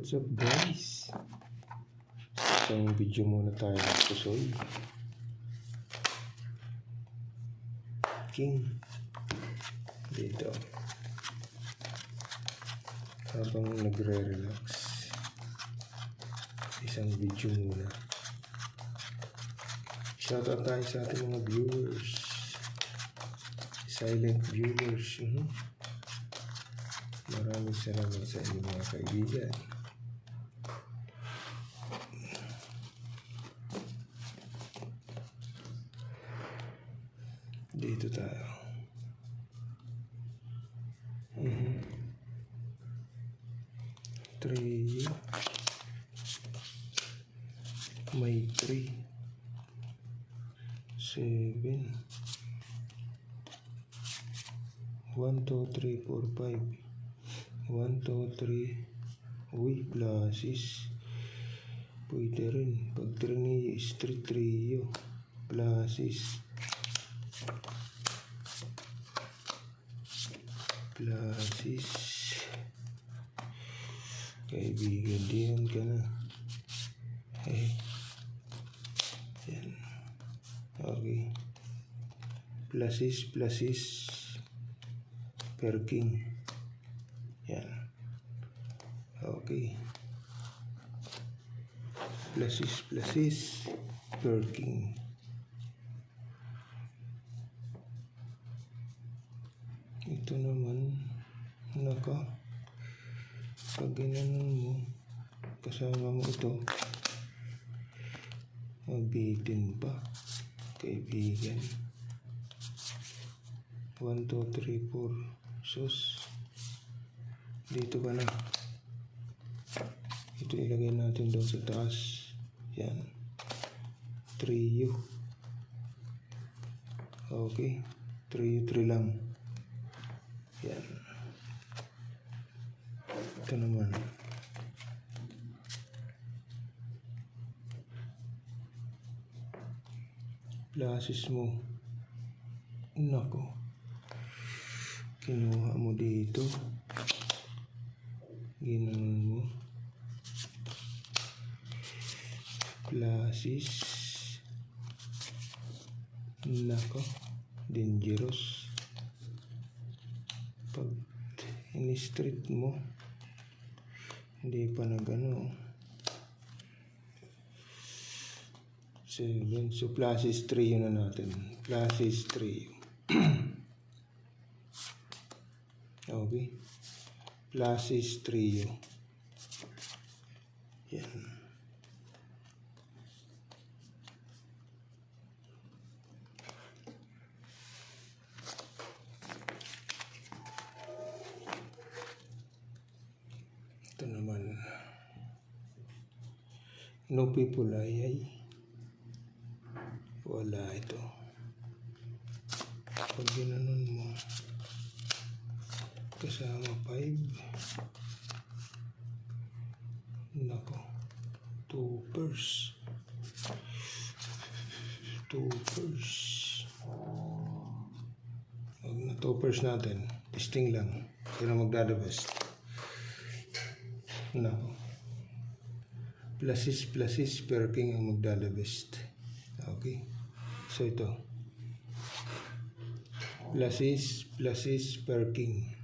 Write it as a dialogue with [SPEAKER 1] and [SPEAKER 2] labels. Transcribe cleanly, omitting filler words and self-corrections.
[SPEAKER 1] What's up guys? Isang video muna tayo ng pusoy. King. Dito. Habang nagre-relax. Isang video muna. Shoutout tayo sa ating mga viewers. Silent viewers. Maraming salamat sa inyong mga kaibigan. Dito tayo. Three. May 3. 7. 1, 2, 3, 4, 5. 1, 2, 3. Uy, plasis. Pwede rin. Pag trineo, street trio. Plasis. Plasis. Kaibigan din ka na. Yan. Okay. Plasis, plasis. Perking. Yan. Okay. Plasis, plasis. Perking. Ito naman. Naka. Pag ginanon mo, kasama mo ito. Mabitin pa. Kaibigan. 1, 2, 3, 4. Sus. Dito ka na. Ito ilagay natin doon sa taas. Yan. Trio. Okay. Trio lang. Yan. Ito naman. Plasis mo. Nako. Kinuha mo dito. Ginanon mo. Plasis. Nako. Dangerous. Pag in-street mo, hindi pa na gano. 7. So plasis 3 yun na natin. Plasis 3. Okay. Plasis trio. Yan. Ito naman. No people ay. Wala ito. Pag ginanon mo, kasama 5. Nako. 2 purse. 2 purse. Huwag na 2 purse natin. Testing lang. Sino magdadabest? Nako. Plasis, plasis, perking ang magdadabest. Okay. So ito. Plasis, plasis, perking.